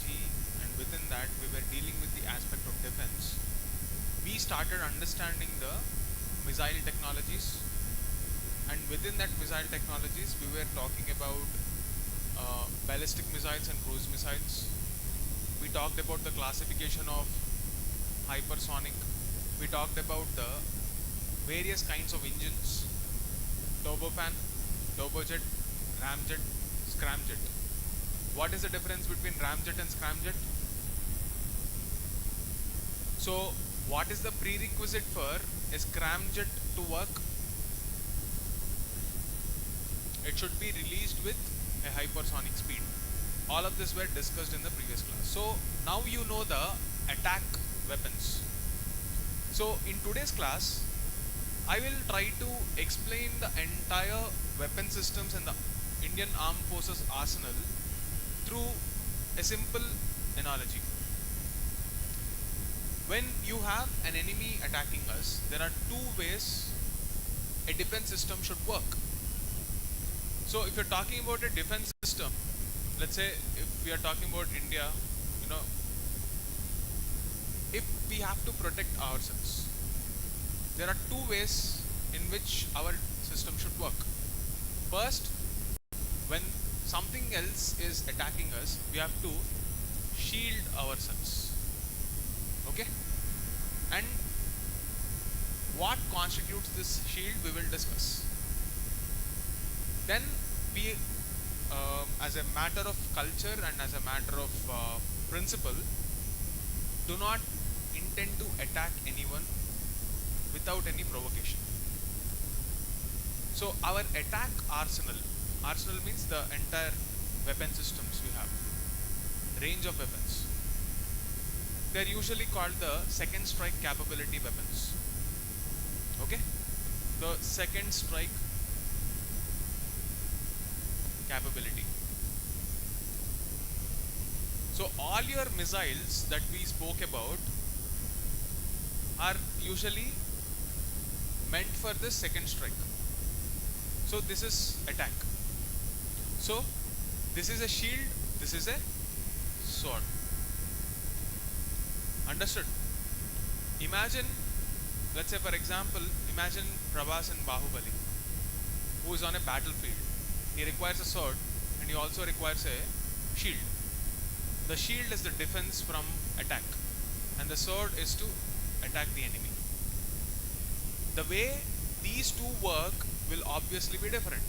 technology, and within that we were dealing with the aspect of defense, we started understanding the missile technologies, and within that missile technologies we were talking about ballistic missiles and cruise missiles. We talked about the classification of hypersonic. We talked about the various kinds of engines: turbofan, turbojet, ramjet, scramjet. What is the difference between ramjet and scramjet? So what is the prerequisite for a scramjet to work? It should be released with a hypersonic speed. All of this were discussed in the previous class. So now you know the attack weapons. So in today's class, I will try to explain the entire weapon systems and the Indian Armed Forces arsenal through a simple analogy. When you have an enemy attacking us, there are two ways a defense system should work. So if you're talking about a defense system, let's say if we are talking about India, if we have to protect ourselves, there are two ways in which our system should work. First, when something else is attacking us, we have to shield ourselves. Okay? And what constitutes this shield we will discuss. Then we, as a matter of culture and as a matter of principle, do not intend to attack anyone without any provocation. So our attack arsenal means the entire weapon systems we have, range of weapons. They are usually called the second strike capability weapons. Okay? The second strike capability. So all your missiles that we spoke about are usually meant for the second strike. So this is attack. So this is a shield, this is a sword. Understood? Imagine, let's say for example, imagine Prabhas in Bahubali, who is on a battlefield. He requires a sword and he also requires a shield. The shield is the defense from attack and the sword is to attack the enemy. The way these two work will obviously be different,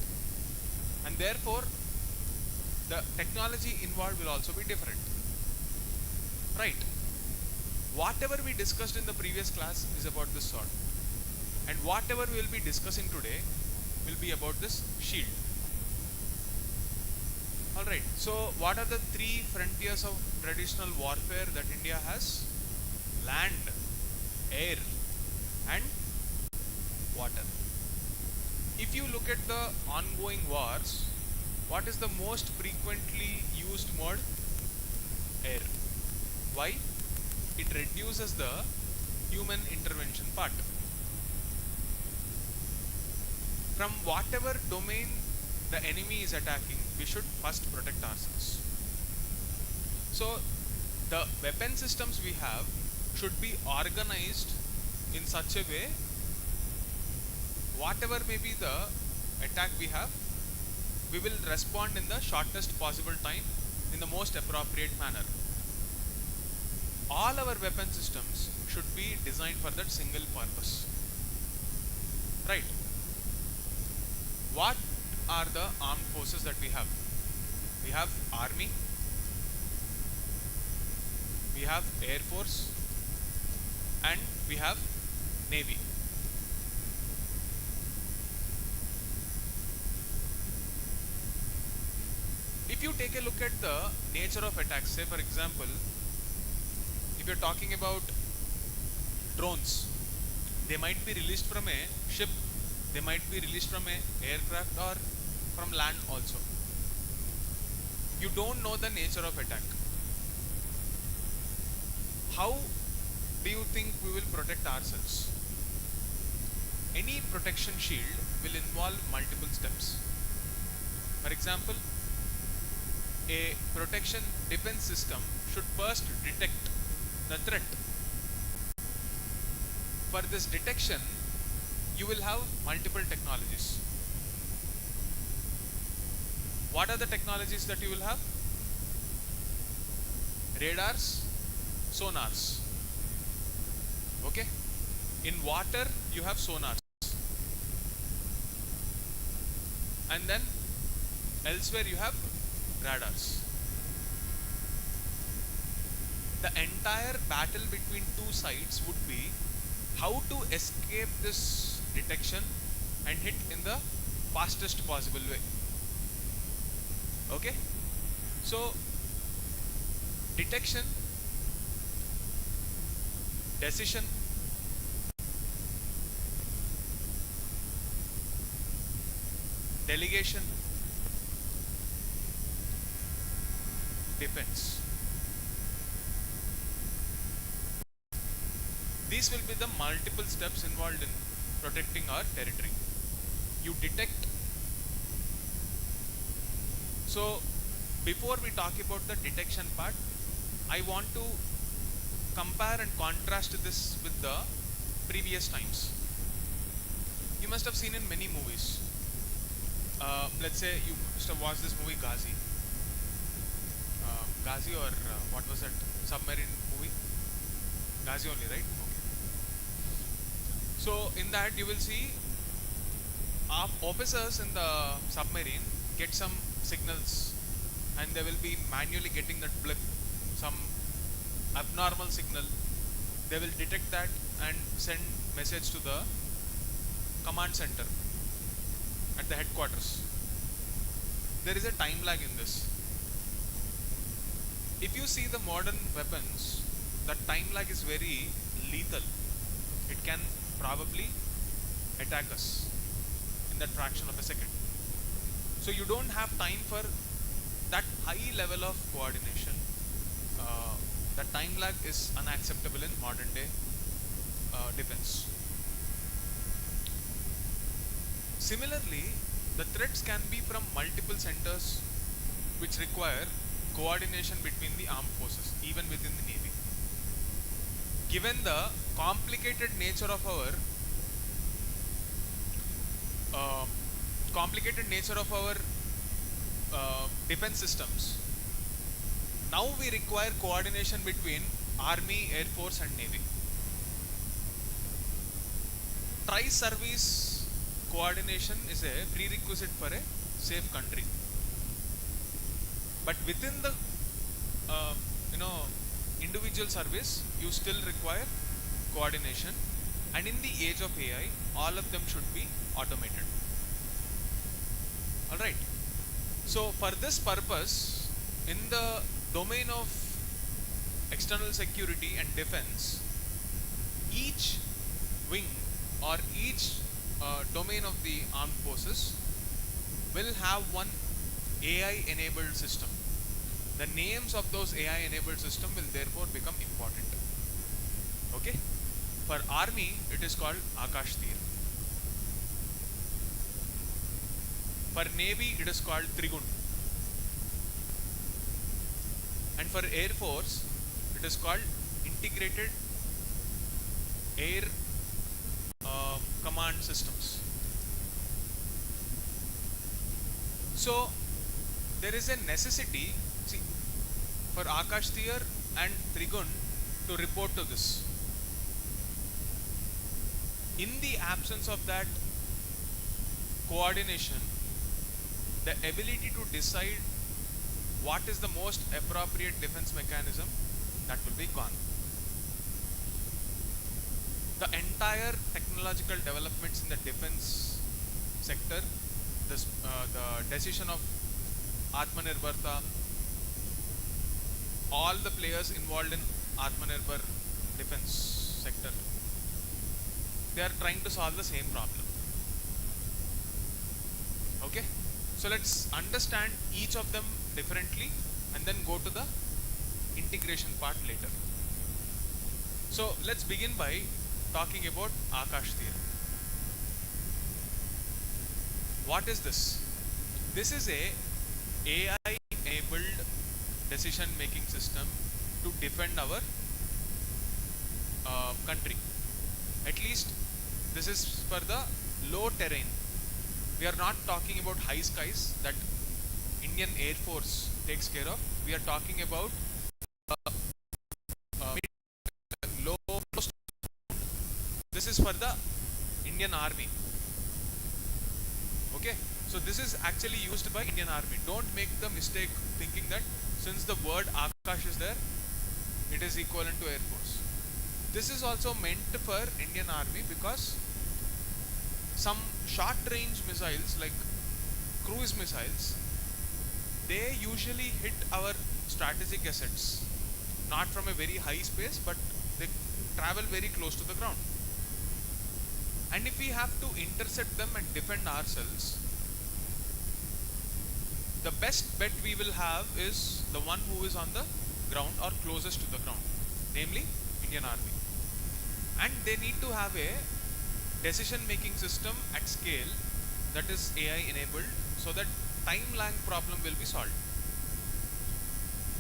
and therefore the technology involved will also be different. Right? Whatever we discussed in the previous class is about this sword, and whatever we will be discussing today will be about this shield. Alright, so what are the three frontiers of traditional warfare that India has? Land, air and water. If you look at the ongoing wars, what is the most frequently used mode? Air. Why? It reduces the human intervention part. From whatever domain the enemy is attacking, we should first protect ourselves. So the weapon systems we have should be organized in such a way, whatever may be the attack we have, we will respond in the shortest possible time in the most appropriate manner. All our weapon systems should be designed for that single purpose. Right? What are the armed forces that we have? We have Army, we have Air Force, and we have Navy. If you take a look at the nature of attacks, say for example, if you're talking about drones, they might be released from a ship, they might be released from an aircraft or from land also. You don't know the nature of attack. How do you think we will protect ourselves? Any protection shield will involve multiple steps. For example, a protection defense system should first detect the threat. For this detection, you will have multiple technologies. What are the technologies that you will have? Radars, sonars. Okay. In water, you have sonars. And then elsewhere you have radars. The entire battle between two sides would be how to escape this detection and hit in the fastest possible way. Okay? So, detection, decision, delegation, defense. These will be the multiple steps involved in protecting our territory. You detect. So, before we talk about the detection part, I want to compare and contrast this with the previous times. You must have seen in many movies. Let's say you must have watched this movie Ghazi. Ghazi or what was that? Submarine movie? Ghazi only, right? Okay. So in that you will see officers in the submarine get some signals and they will be manually getting that blip, some abnormal signal. They will detect that and send message to the command center at the headquarters. There is a time lag in this. If you see the modern weapons, the time lag is very lethal. It can probably attack us in that fraction of a second. So you don't have time for that high level of coordination. The time lag is unacceptable in modern day defense. Similarly, the threats can be from multiple centers which require coordination between the armed forces, even within the Navy. Given the complicated nature of our defense systems, now we require coordination between Army, Air Force and Navy. Tri-service coordination is a prerequisite for a safe country. But within the individual service, you still require coordination. And in the age of AI, all of them should be automated. Alright. So for this purpose, in the domain of external security and defense, each wing or each domain of the armed forces will have one AI enabled system. The names of those AI enabled system will therefore become important. Okay? For army, it is called Akash Tir. For navy, it is called Trigun. And for air force, it is called integrated air command systems. So there is a necessity, see, for Akash Tir and Trigun to report to this. In the absence of that coordination, the ability to decide what is the most appropriate defense mechanism, that will be gone. The entire technological developments in the defense sector, the decision of Atmanirbharta, all the players involved in Atmanirbhar defense sector, they are trying to solve the same problem. Okay, so let's understand each of them differently and then go to the integration part later. So let's begin by talking about Akash Tir. What is this? This is a AI enabled decision making system to defend our country. At least this is for the low terrain. We are not talking about high skies that Indian Air Force takes care of. We are talking about low. This is for the Indian Army. Okay, so this is actually used by Indian Army. Don't make the mistake thinking that since the word Akash is there, it is equivalent to Air Force. This is also meant for Indian Army because some short range missiles like cruise missiles, they usually hit our strategic assets, not from a very high space, but they travel very close to the ground. And if we have to intercept them and defend ourselves, the best bet we will have is the one who is on the ground or closest to the ground, namely Indian Army. And they need to have a decision making system at scale that is AI enabled so that time lag problem will be solved.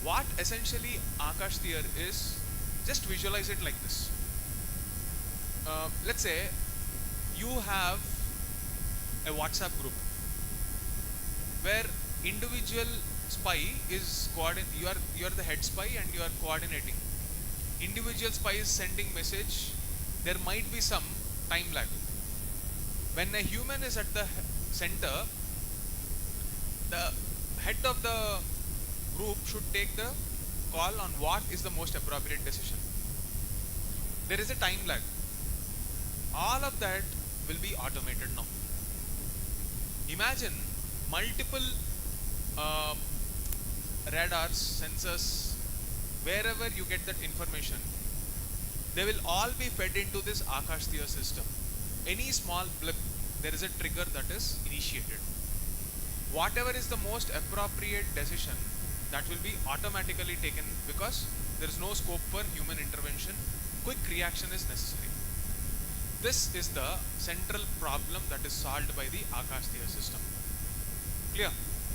What essentially Akash Tier is, just visualize it like this. Let's say you have a WhatsApp group where individual spy is you are the head spy and you are coordinating. Individual spy is sending message. There might be some time lag. When a human is at the center, the head of the group should take the call on what is the most appropriate decision. There is a time lag. All of that will be automated now. Imagine multiple radars, sensors, wherever you get that information, they will all be fed into this Akash Tier system. Any small blip, there is a trigger that is initiated. Whatever is the most appropriate decision, that will be automatically taken because there is no scope for human intervention. Quick reaction is necessary. This is the central problem that is solved by the Akash Tier system. Clear?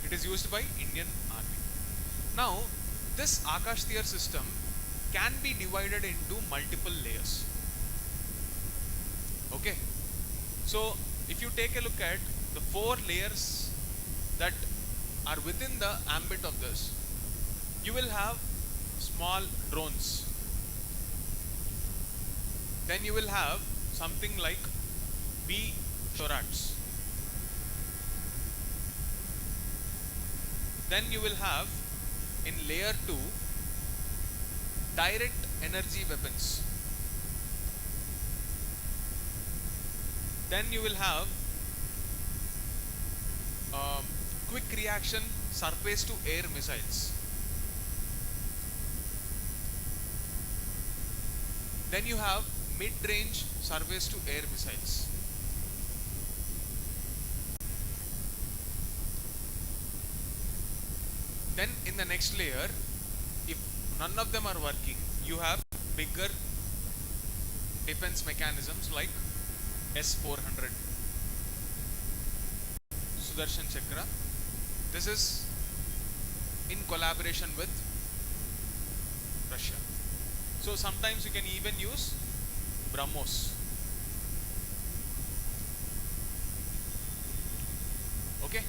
It is used by Indian Army. Now, this Akash Tier system can be divided into multiple layers. Okay. So, if you take a look at the 4 layers that are within the ambit of this, you will have small drones. Then you will have something like Shorats. Then you will have in layer 2 direct energy weapons. Then you will have quick reaction surface to air missiles. Then you have mid-range surface to air missiles. Then in the next layer, if none of them are working, you have bigger defense mechanisms like S-400, Sudarshan Chakra. This is in collaboration with Russia. So sometimes you can even use BrahMos. Okay.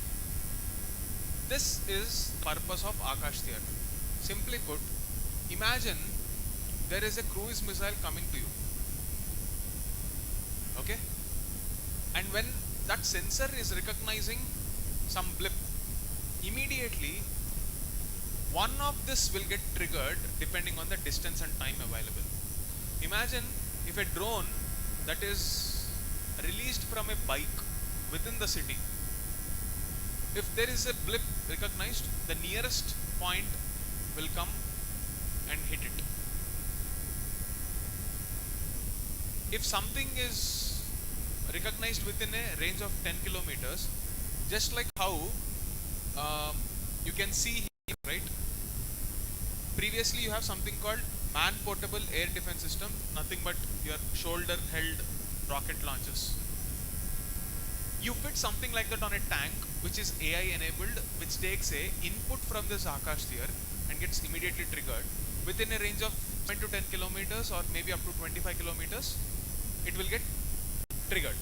This is the purpose of Akash Tier. Simply put, imagine there is a cruise missile coming to you. Okay. And when that sensor is recognizing some blip, immediately one of this will get triggered depending on the distance and time available. Imagine if a drone that is released from a bike within the city, if there is a blip recognized, the nearest point will come and hit it. If something is recognized within a range of 10 kilometers, just like how you can see here, right? Previously you have something called man-portable air defense system, nothing but your shoulder-held rocket launchers. You fit something like that on a tank, which is AI enabled, which takes a input from this Akash Tier and gets immediately triggered within a range of 7 to 10 kilometers or maybe up to 25 kilometers, it will get triggered.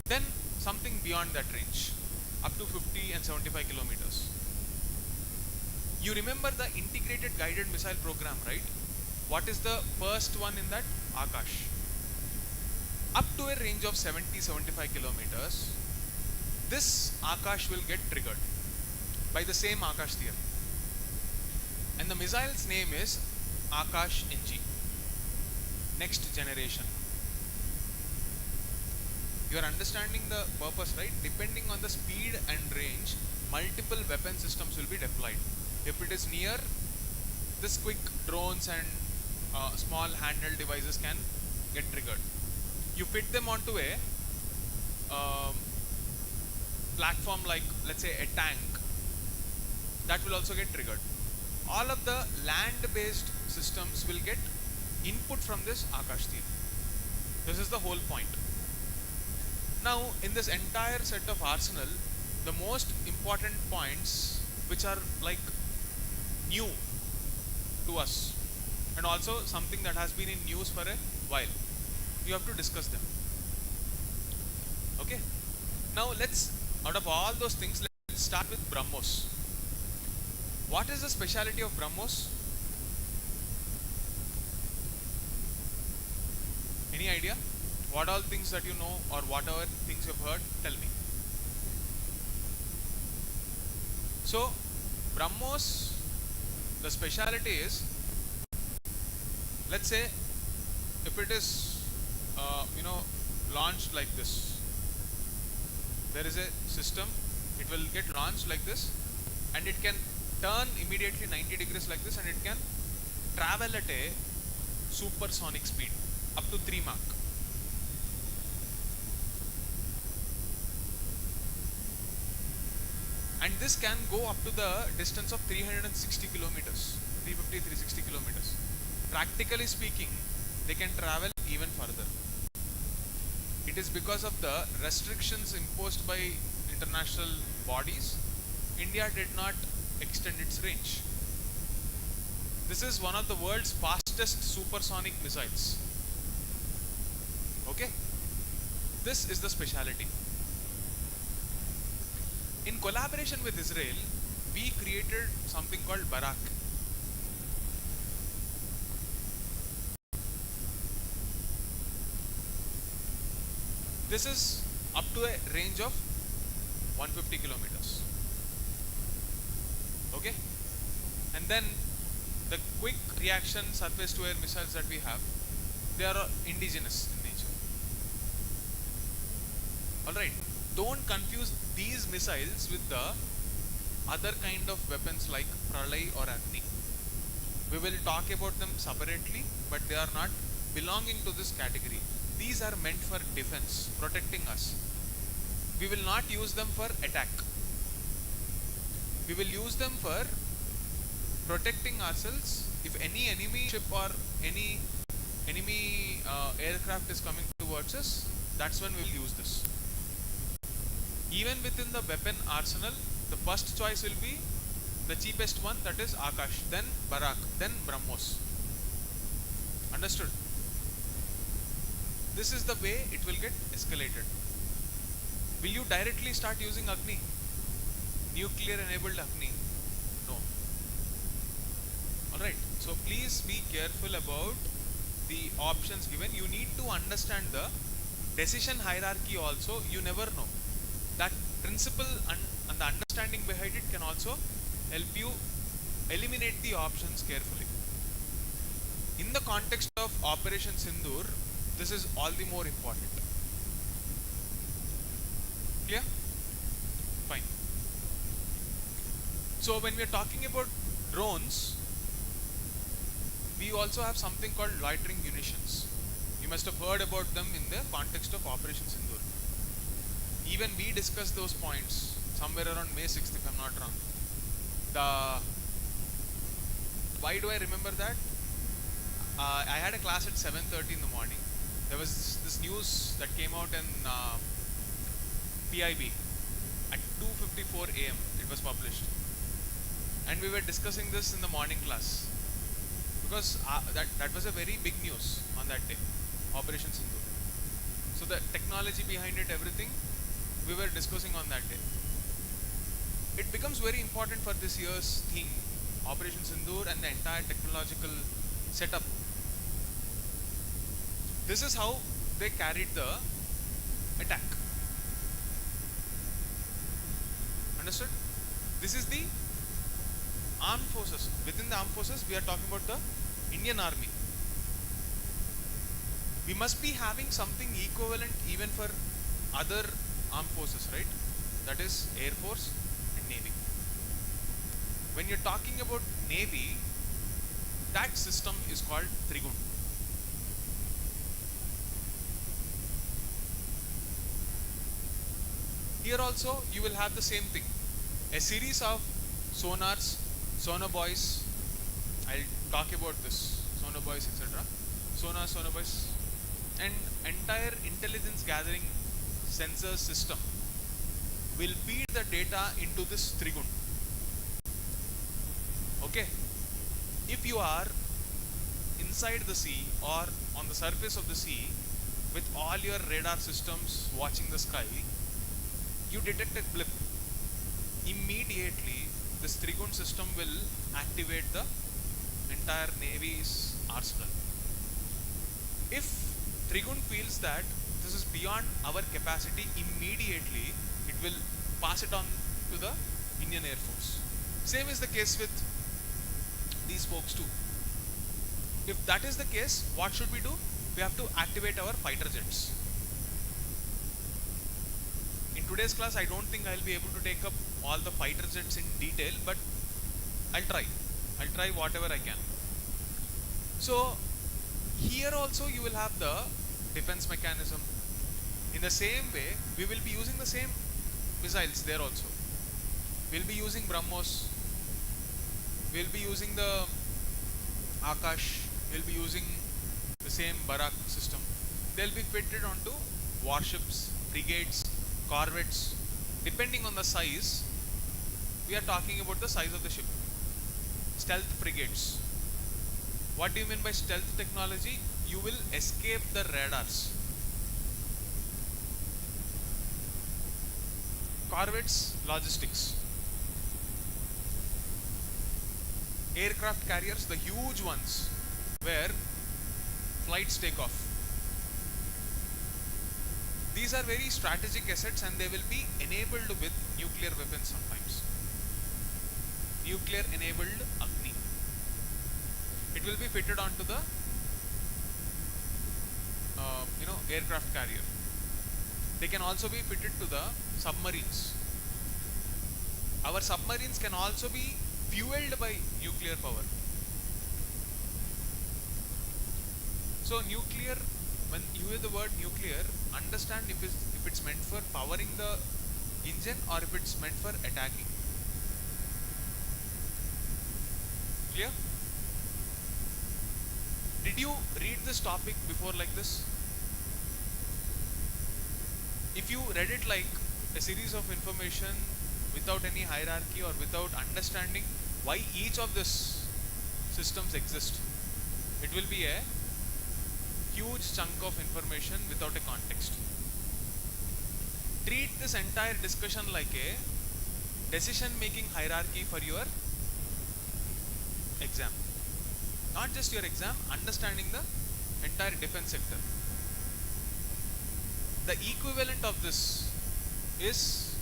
Then something beyond that range, up to 50 and 75 kilometers. You remember the integrated guided missile program, right? What is the first one in that? Akash. Up to a range of 70-75 kilometers, this Akash will get triggered by the same Akash theory. And the missile's name is Akash NG, next generation. You are understanding the purpose, right? Depending on the speed and range, multiple weapon systems will be deployed. If it is near, this quick drones and small handheld devices can get triggered. You fit them onto a platform like, let's say, a tank, that will also get triggered. All of the land-based systems will get input from this Akash theory. This is the whole point. Now, in this entire set of arsenal, the most important points which are like new to us and also something that has been in news for a while, you have to discuss them. Okay. Now let's, out of all those things, let's start with BrahMos. What is the speciality of BrahMos? Any idea? What all things that you know or whatever things you have heard, tell me. So, BrahMos, the speciality is, let's say, if it is, launched like this, there is a system, it will get launched like this, and it can turn immediately 90 degrees like this, and it can travel at a supersonic speed up to 3 Mach. And this can go up to the distance of 360 kilometers, 350, 360 kilometers. Practically speaking, they can travel even further. It is because of the restrictions imposed by international bodies, India did not extend its range. This is one of the world's fastest supersonic missiles. Okay? This is the speciality. In collaboration with Israel, we created something called Barak. This is up to a range of 150 kilometers. Okay? And then the quick reaction surface to air missiles that we have, they are indigenous in nature. Alright, don't confuse these missiles with the other kind of weapons like Pralay or Agni. We will talk about them separately, but they are not belonging to this category. These are meant for defense, protecting us. We will not use them for attack. We will use them for protecting ourselves. If any enemy ship or any enemy aircraft is coming towards us, that's when we will use this. Even within the weapon arsenal, the first choice will be the cheapest one, that is Akash, then Barak, then BrahMos. Understood? This is the way it will get escalated. Will you directly start using Agni? Nuclear enabled Agni? No. Alright, so please be careful about the options given. You need to understand the decision hierarchy also. You never know. That principle and the understanding behind it can also help you eliminate the options carefully. In the context of Operation Sindoor, this is all the more important. Clear? Fine. So when we are talking about drones, we also have something called loitering munitions. You must have heard about them in the context of Operation Sindoor. Even we discussed those points somewhere around May 6th, if I'm not wrong. Why do I remember that? I had a class at 7:30 in the morning. There was this news that came out in PIB at 2:54 AM. It was published. and we were discussing this in the morning class because that was a very big news on that day, Operation Sindoor. So the technology behind it, everything, we were discussing on that day. It becomes very important for this year's theme, Operation Sindoor, and the entire technological setup. This is how they carried the attack. Understood? This is the armed forces. Within the armed forces, we are talking about the Indian Army. We must be having something equivalent even for other armed forces, right? That is Air Force and Navy. When you're talking about Navy, that system is called Trigun. Here also you will have the same thing. A series of sonars, sonobuoys. I'll talk about this. Sonobuoys, etc. Sonars, sonobuoys. And entire intelligence gathering sensor system will feed the data into this Trigun. Okay. If you are inside the sea or on the surface of the sea with all your radar systems watching the sky, you detect a blip. Immediately this Trigun system will activate the entire Navy's arsenal. If Trigun feels that this is beyond our capacity, immediately it will pass it on to the Indian Air Force. Same is the case with these folks too. If that is the case, what should we do? We have to activate our fighter jets. In today's class, I don't think I'll be able to take up all the fighter jets in detail, but I'll try whatever I can. So here also you will have the defense mechanism. In the same way, we will be using the same missiles there also. We'll be using BrahMos. We'll be using the Akash. We'll be using the same Barak system. They'll be fitted onto warships, frigates, corvettes. Depending on the size, we are talking about the size of the ship. Stealth frigates. What do you mean by stealth technology? You will escape the radars. Corvettes, logistics. Aircraft carriers, the huge ones, where flights take off. These are very strategic assets and they will be enabled with nuclear weapons sometimes. Nuclear enabled Agni. It will be fitted onto the aircraft carrier. They can also be fitted to the submarines. Our submarines can also be fueled by nuclear power. So nuclear, when you hear the word nuclear, understand if it's meant for powering the engine or if it's meant for attacking. Clear? Did you read this topic before like this? If you read it like a series of information without any hierarchy or without understanding why each of these systems exist, it will be a huge chunk of information without a context. Treat this entire discussion like a decision making hierarchy for your exam. Not just your exam, understanding the entire defense sector. The equivalent of this is,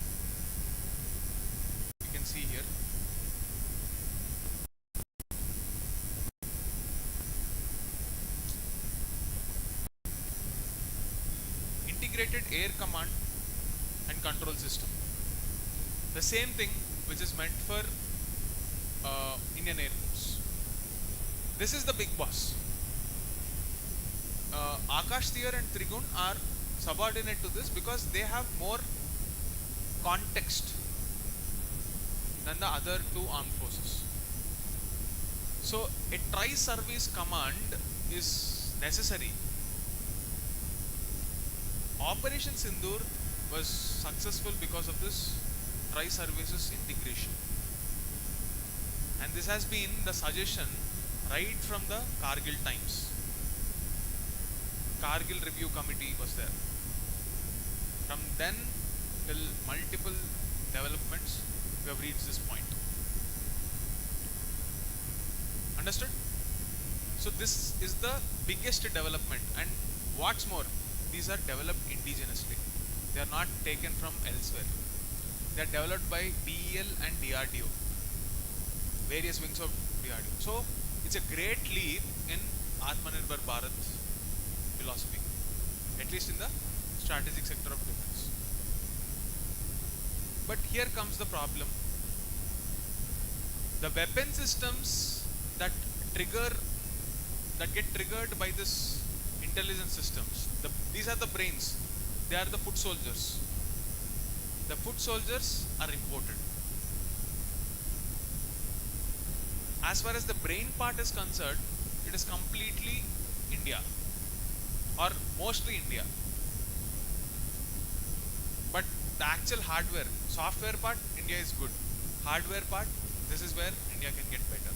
you can see here, integrated air command and control system. The same thing which is meant for Indian Air Force. This is the big boss. Akash Tier and Trigun are subordinate to this because they have more context than the other two armed forces. So a tri-service command is necessary. Operation Sindoor was successful because of this tri-services integration. And this has been the suggestion right from the Kargil times. Kargil Review Committee was there. From then till multiple developments, we have reached this point. Understood? So this is the biggest development, and what's more, these are developed indigenously. They are not taken from elsewhere. They are developed by BEL and DRDO, various wings of DRDO. So it's a great leap in Atmanirbhar Bharat philosophy, at least in the strategic sector of defense. But here comes the problem. The weapon systems that get triggered by this intelligence systems, these are the brains. They are the foot soldiers. The foot soldiers are imported. As far as the brain part is concerned, it is completely India, or mostly India. But the actual hardware, software part, India is good. Hardware part, this is where India can get better.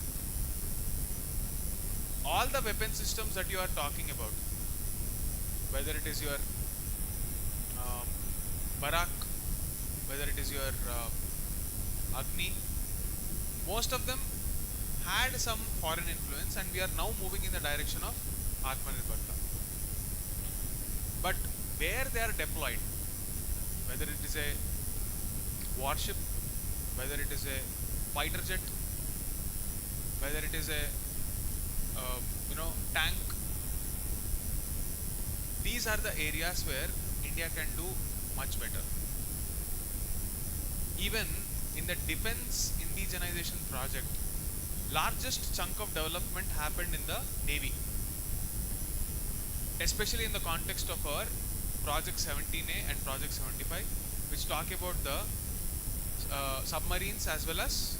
All the weapon systems that you are talking about, whether it is your Barak, whether it is your Agni, most of them had some foreign influence, and we are now moving in the direction of Atmanirbhar. But where they are deployed, whether it is a warship, whether it is a fighter jet, whether it is a tank, these are the areas where India can do much better. Even in the defense indigenization project, largest chunk of development happened in the Navy, especially in the context of our Project 17A and Project 75, which talk about the submarines as well as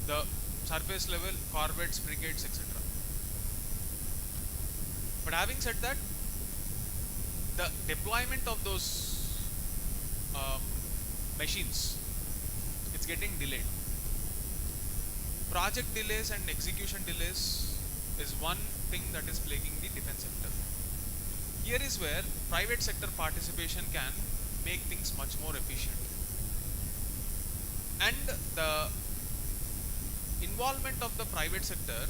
the surface level corvettes, frigates, etc. But having said that, the deployment of those machines, it's getting delayed. Project delays and execution delays is one thing that is plaguing the defense sector. Here is where private sector participation can make things much more efficient. And the involvement of the private sector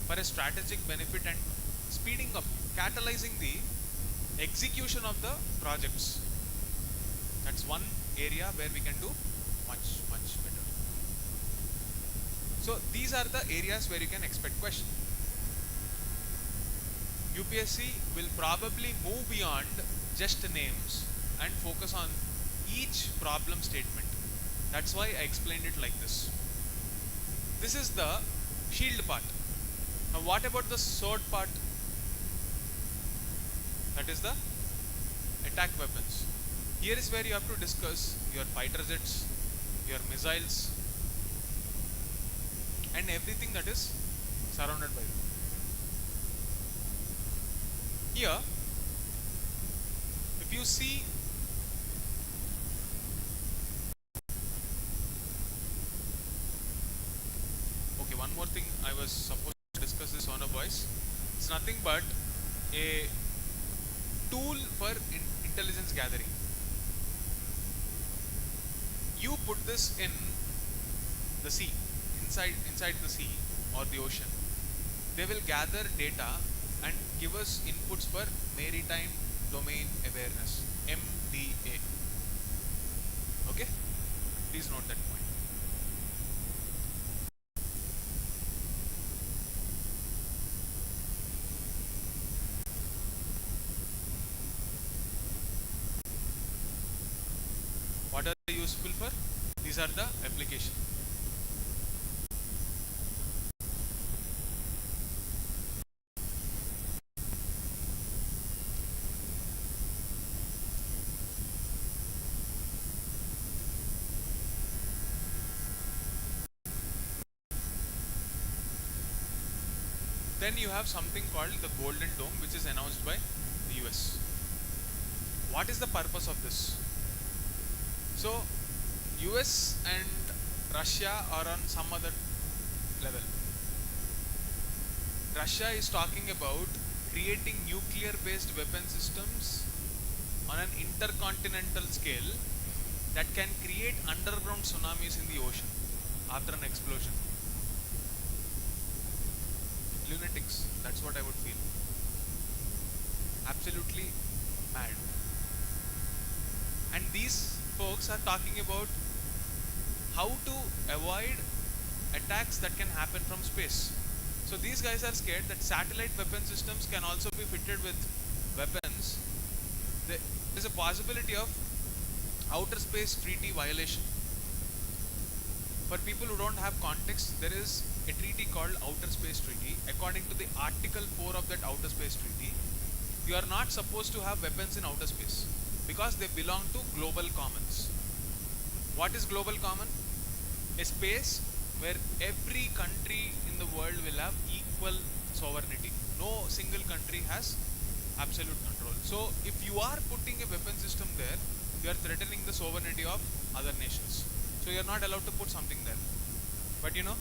for a strategic benefit and speeding up, catalyzing the execution of the projects. That's one area where we can do much better. So these are the areas where you can expect questions. UPSC will probably move beyond just names and focus on each problem statement. That's why I explained it like this. This is the shield part. Now what about the sword part? That is the attack weapons. Here is where you have to discuss your fighter jets, your missiles, and everything that is surrounded by them. Here, if you see one more thing I was supposed to discuss this on a voice. It's nothing but a tool for intelligence gathering. You put this in the sea, inside the sea or the ocean. They will gather data and give us inputs for maritime domain awareness, MDA. Okay? Please note that point. What are they useful for? These are the application. Then you have something called the Golden Dome, which is announced by the US. What is the purpose of this? So, US and Russia are on some other level. Russia is talking about creating nuclear-based weapon systems on an intercontinental scale that can create underground tsunamis in the ocean after an explosion. Lunatics, that's what I would feel. Absolutely mad. And these folks are talking about how to avoid attacks that can happen from space. So these guys are scared that satellite weapon systems can also be fitted with weapons. There is a possibility of outer space treaty violation. For people who don't have context, there is a treaty called Outer Space Treaty. According to the Article 4 of that Outer Space Treaty, you are not supposed to have weapons in outer space because they belong to global commons. What is global common? A space where every country in the world will have equal sovereignty. No single country has absolute control. So if you are putting a weapon system there, you are threatening the sovereignty of other nations. So you are not allowed to put something there. But you know,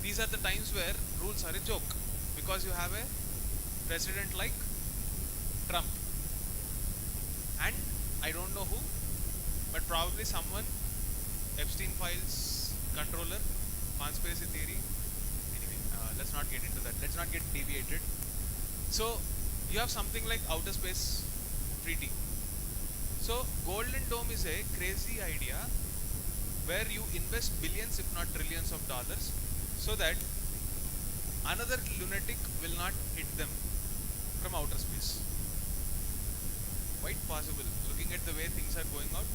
these are the times where rules are a joke, because you have a president like Trump, and I don't know who, but probably someone, Epstein files controller, conspiracy theory. Anyway, let's not get into that. Let's not get deviated. So you have something like outer space treaty. So Golden Dome is a crazy idea where you invest billions if not trillions of dollars so that another lunatic will not hit them from outer space. Quite possible. Looking at the way things are going out,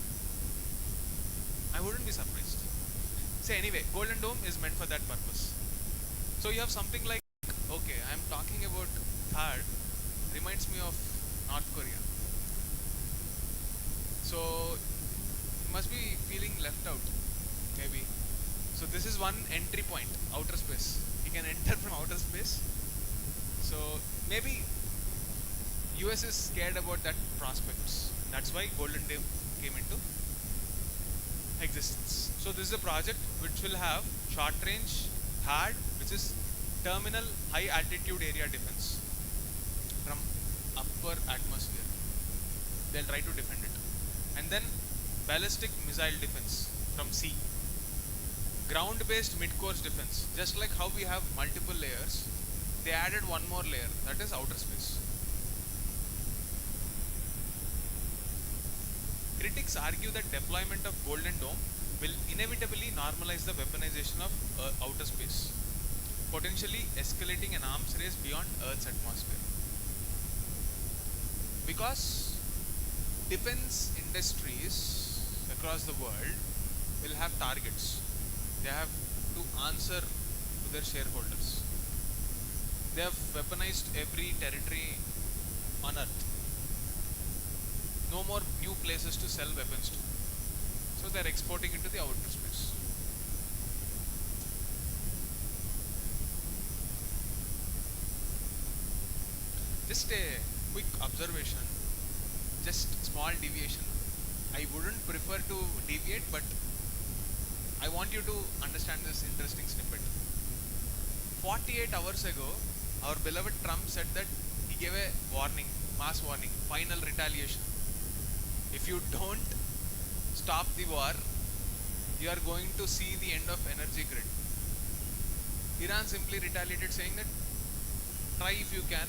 I wouldn't be surprised. So anyway, Golden Dome is meant for that purpose. So you have something like, okay, I am talking about THAAD, reminds me of North Korea. So you must be feeling left out, maybe. So this is one entry point, outer space. You can enter from outer space. So maybe US is scared about that prospects. That's why Golden Dome came into existence. So this is a project which will have short range THAAD, which is terminal high altitude area defense from upper atmosphere. They'll try to defend it. And then ballistic missile defense from sea. Ground based mid course defense. Just like how we have multiple layers, they added one more layer, that is outer space. Critics argue that deployment of Golden Dome will inevitably normalize the weaponization of outer space, potentially escalating an arms race beyond Earth's atmosphere. Because defense industries across the world will have targets. They have to answer to their shareholders. They have weaponized every territory on Earth. No more new places to sell weapons to. So they are exporting into the outer space. Just a quick observation, just small deviation. I wouldn't prefer to deviate, but I want you to understand this interesting snippet. 48 hours ago, our beloved Trump said that he gave a warning, mass warning, final retaliation. If you don't stop the war, you are going to see the end of energy grid. Iran simply retaliated, saying that try if you can.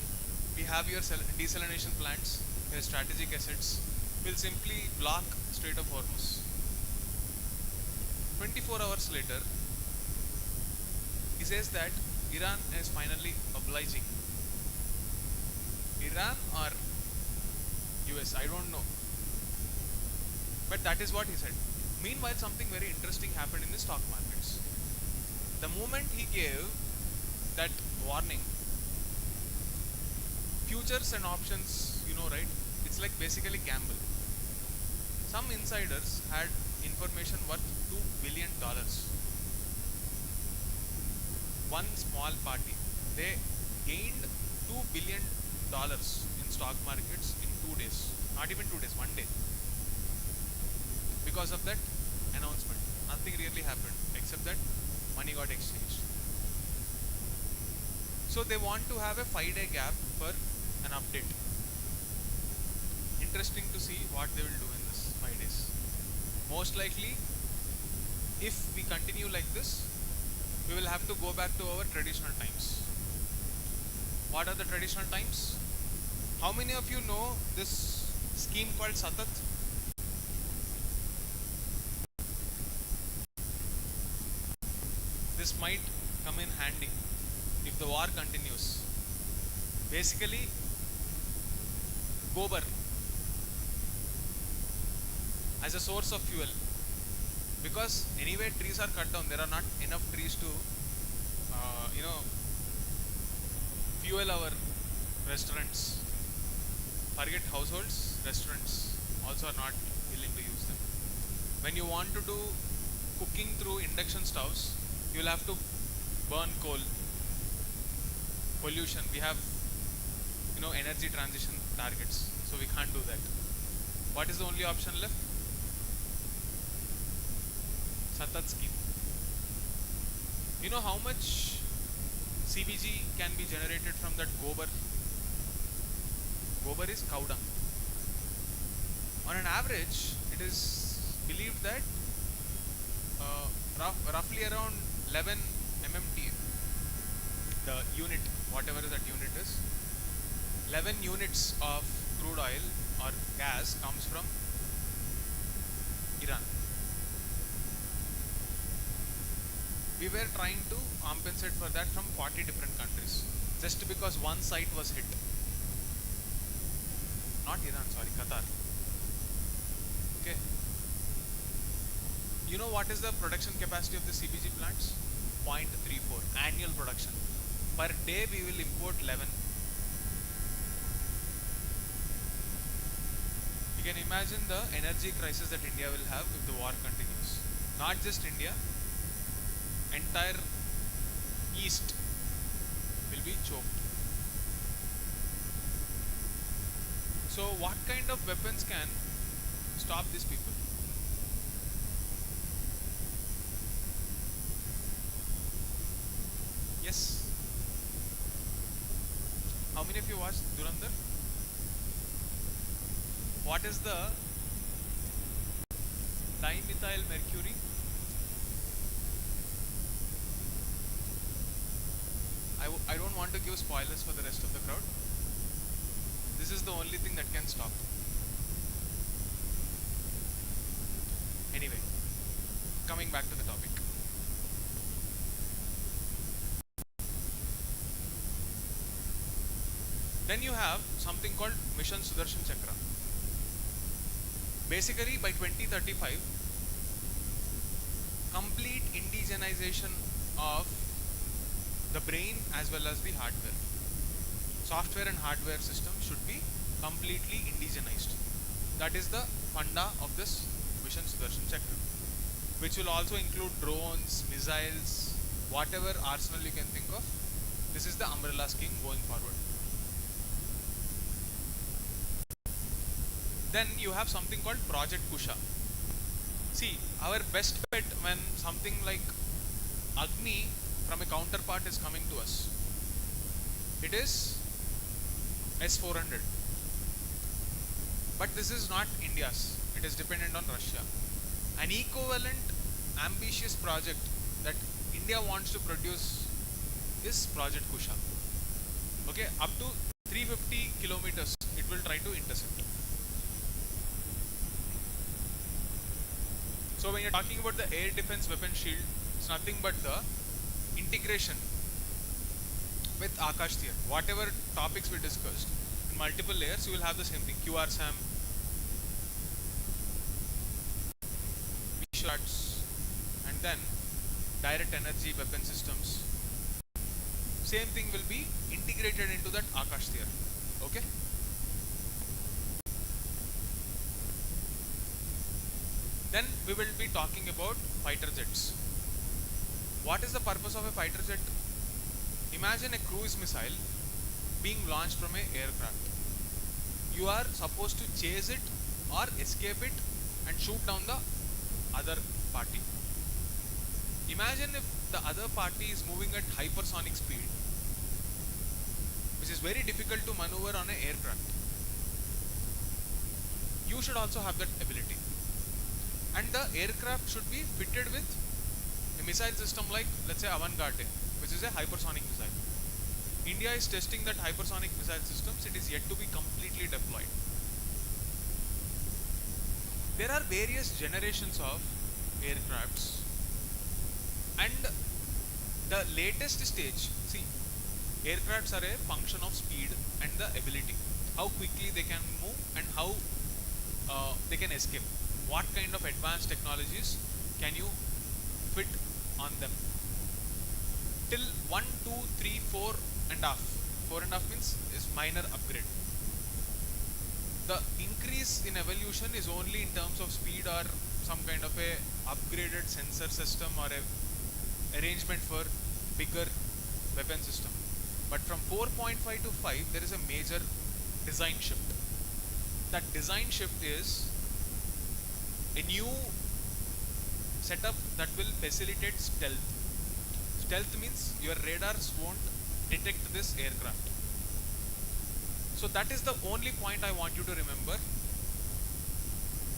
We have your desalination plants, your strategic assets. We'll simply block Strait of Hormuz. 24 hours later, he says that Iran is finally obliging. Iran or US, I don't know. But that is what he said. Meanwhile, something very interesting happened in the stock markets. The moment he gave that warning, futures and options, you know, right? It's like basically gamble. Some insiders had information worth $2 billion. One small party, they gained $2 billion in stock markets in 2 days. Not even 2 days, 1 day. Because of that announcement. Nothing really happened except that money got exchanged. So they want to have a 5-day gap for an update. Interesting to see what they will do in this 5 days. Most likely, if we continue like this, we will have to go back to our traditional times. What are the traditional times? How many of you know this scheme called Satat? This might come in handy if the war continues. Basically, gobar as a source of fuel, because anyway trees are cut down, there are not enough trees to fuel our restaurants. Forget households, restaurants also are not willing to use them. When you want to do cooking through induction stoves, you will have to burn coal. Pollution, we have energy transition targets, so we can't do that. What is the only option left? Satat scheme. You know how much CBG can be generated from that gobar? Gobar is cow dung. On an average, it is believed that roughly around 11 MMT, the unit, whatever that unit is, 11 units of crude oil or gas comes from Iran. We were trying to compensate for that from 40 different countries, just because one site was hit. Not Iran, sorry, Qatar. Okay. You know what is the production capacity of the CBG plants? 0.34 annual production. Per day we will import 11. You can imagine the energy crisis that India will have if the war continues. Not just India, entire East will be choked. So what kind of weapons can stop these people? Yes. How many of you watched Durandar? What is the dimethyl mercury? I don't want to give spoilers for the rest of the crowd. This is the only thing that can stop. Anyway, coming back to the topic. Then you have something called Mission Sudarshan Chakra. Basically, by 2035, complete indigenization of the brain as well as the hardware. Software and hardware system should be completely indigenized. That is the funda of this Mission Sudarshan Chakra, which will also include drones, missiles, whatever arsenal you can think of. This is the umbrella scheme going forward. Then you have something called Project Kusha. See, our best bet when something like Agni from a counterpart is coming to us, it is S-400. But this is not India's. It is dependent on Russia. An equivalent ambitious project that India wants to produce is Project Kusha. Okay, up to 350 kilometers it will try to intercept. So when you're talking about the air defense weapon shield, it's nothing but the integration with Akash Theer. Whatever topics we discussed in multiple layers, you will have the same thing. QRSAM, shots, and then direct energy weapon systems. Same thing will be integrated into that Akash Theer. Okay. Then we will be talking about fighter jets. What is the purpose of a fighter jet? Imagine a cruise missile being launched from an aircraft. You are supposed to chase it or escape it and shoot down the other party. Imagine if the other party is moving at hypersonic speed. which is very difficult to maneuver on an aircraft. You should also have that ability. And the aircraft should be fitted with a missile system like, let's say, Avangard, which is a hypersonic missile. India is testing that hypersonic missile systems. It is yet to be completely deployed. There are various generations of aircrafts, and the latest stage, see, aircrafts are a function of speed and the ability, how quickly they can move and how they can escape. What kind of advanced technologies can you fit on them? Till 1, 2, 3, 4 and half. 4 and half means is minor upgrade. The increase in evolution is only in terms of speed or some kind of a upgraded sensor system or a arrangement for bigger weapon system. But from 4.5 to 5 there is a major design shift. That design shift is a new setup that will facilitate stealth. Stealth means your radars won't detect this aircraft. So that is the only point I want you to remember.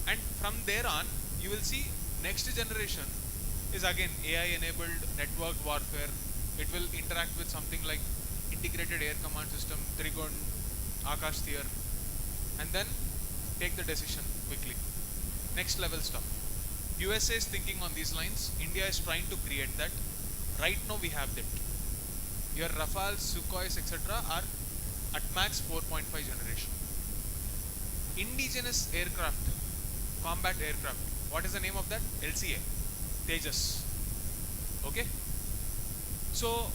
And from there on, you will see next generation is again AI enabled networked warfare. It will interact with something like integrated air command system, Trigun, Akash Theer, and then take the decision quickly. Next level stuff. USA is thinking on these lines. India is trying to create that. Right now we have that. Your Rafales, Sukhois, etc. are at max 4.5 generation. Indigenous aircraft, combat aircraft. What is the name of that? LCA, Tejas. Okay. So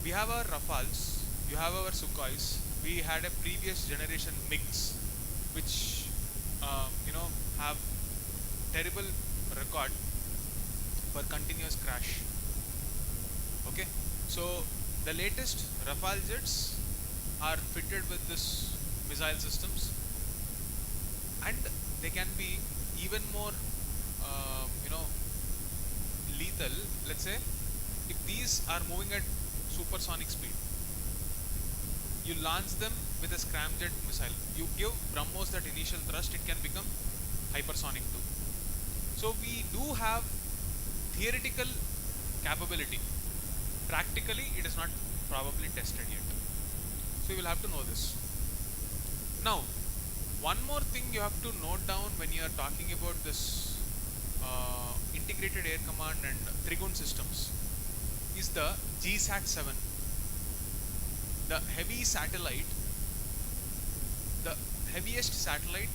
we have our Rafales, you have our Sukhois. We had a previous generation MiGs, which have terrible record for continuous crash. Okay, so the latest Rafale jets are fitted with this missile systems, and they can be even more lethal. Let's say if these are moving at supersonic speed, you launch them with a scramjet missile, you give BrahMos that initial thrust, it can become hypersonic too. So we do have theoretical capability. Practically it is not probably tested yet. So you will have to know this. Now, one more thing you have to note down when you are talking about this integrated air command and Trigun systems is the GSAT-7. The heavy satellite, the heaviest satellite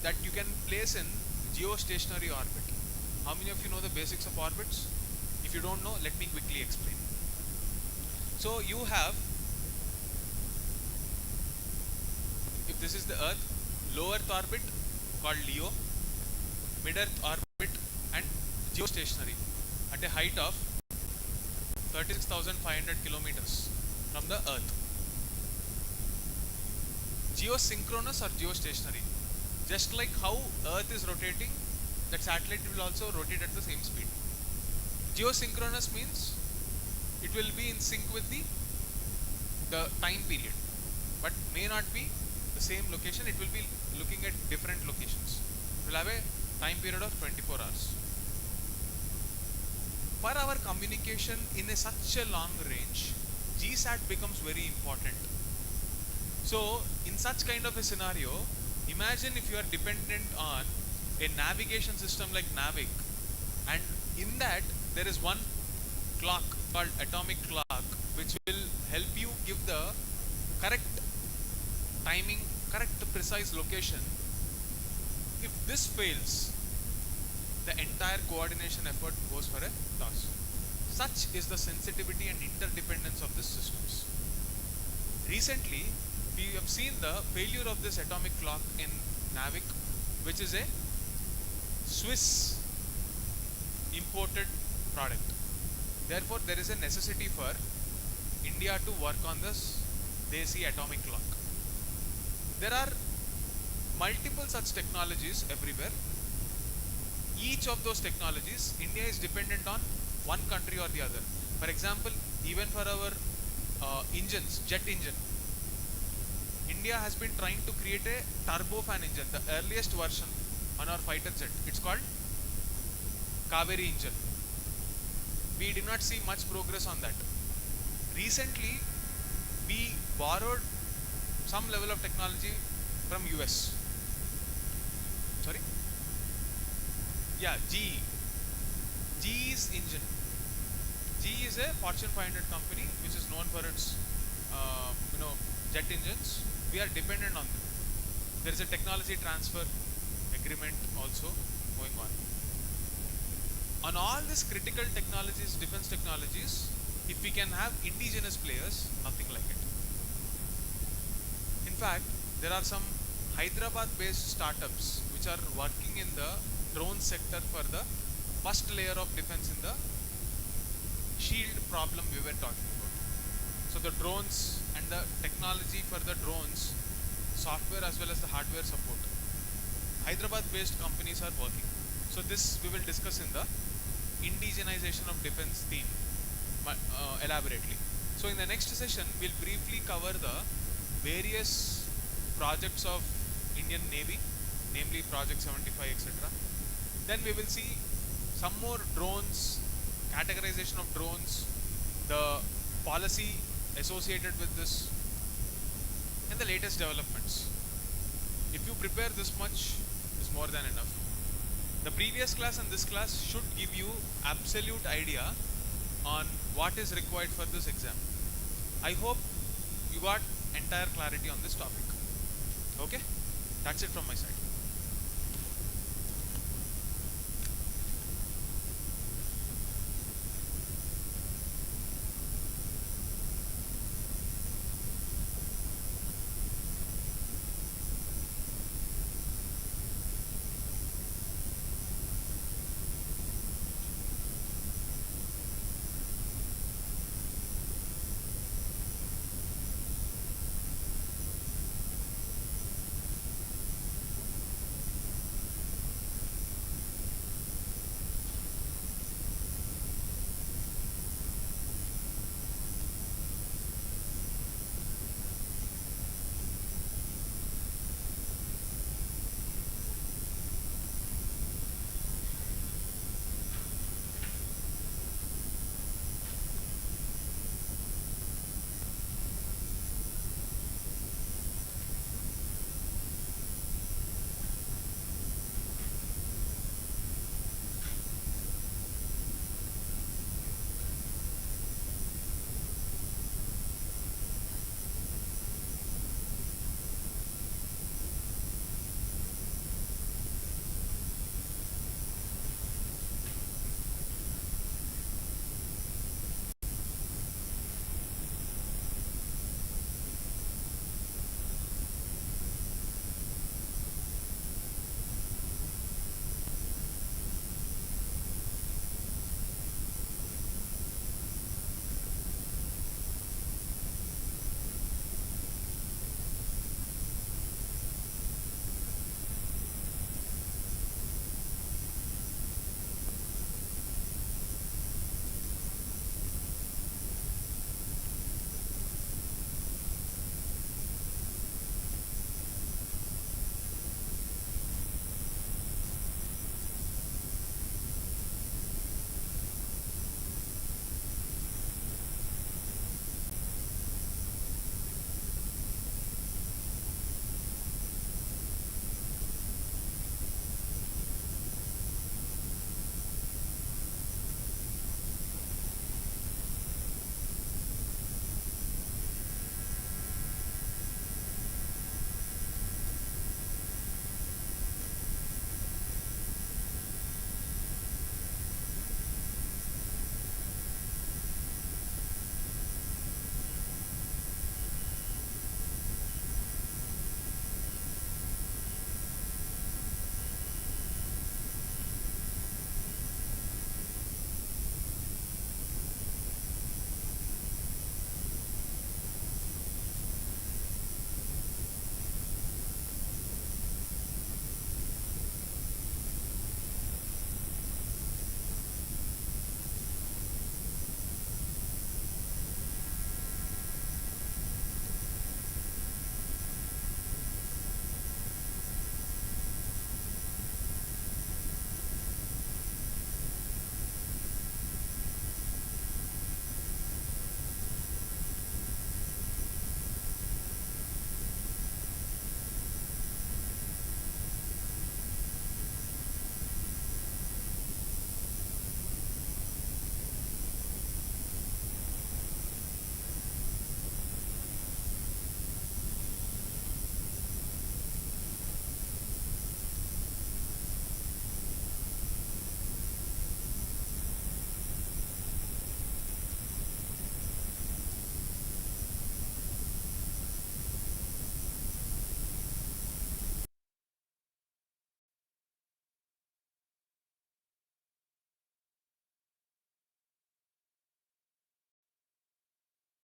that you can place in geostationary orbit. How many of you know the basics of orbits? If you don't know, let me quickly explain. So you have, if this is the Earth, low Earth orbit called LEO, mid Earth orbit and geostationary at a height of 36,500 kilometers from the Earth. Geosynchronous or geostationary. Just like how Earth is rotating, that satellite will also rotate at the same speed. Geosynchronous means it will be in sync with the time period, but may not be the same location. It will be looking at different locations. It will have a time period of 24 hours. For our communication in such a long range, GSAT becomes very important. So in such kind of a scenario, imagine if you are dependent on a navigation system like Naik, and in that there is one clock called atomic clock which will help you give the correct timing, correct precise location. If this fails, the entire coordination effort goes for a toss. Such is the sensitivity and interdependence of these systems. Recently, we have seen the failure of this atomic clock in Naik, which is a Swiss imported product. Therefore, there is a necessity for India to work on this Desi atomic clock. There are multiple such technologies everywhere. Each of those technologies, India is dependent on one country or the other. For example, even for our engines, jet engine. India has been trying to create a turbofan engine, the earliest version on our fighter jet. It's called Kaveri engine. We did not see much progress on that. Recently, we borrowed some level of technology from US. Sorry? Yeah, GE. GE's engine. GE is a Fortune 500 company which is known for its, jet engines. We are dependent on them. There is a technology transfer agreement also going on. On all these critical technologies, defense technologies, if we can have indigenous players, nothing like it. In fact, there are some Hyderabad-based startups which are working in the drone sector for the first layer of defense in the shield problem we were talking about. So the drones and the technology for the drones, software as well as the hardware support. Hyderabad-based companies are working. So this we will discuss in the indigenization of defense theme elaborately. So in the next session, we'll briefly cover the various projects of Indian Navy, namely Project 75, etc. Then we will see some more drones, categorization of drones, the policy associated with this, and the latest developments. If you prepare this much, is more than enough. The previous class and this class should give you absolute idea on what is required for this exam. I hope you got entire clarity on this topic. Okay, that's it from my side.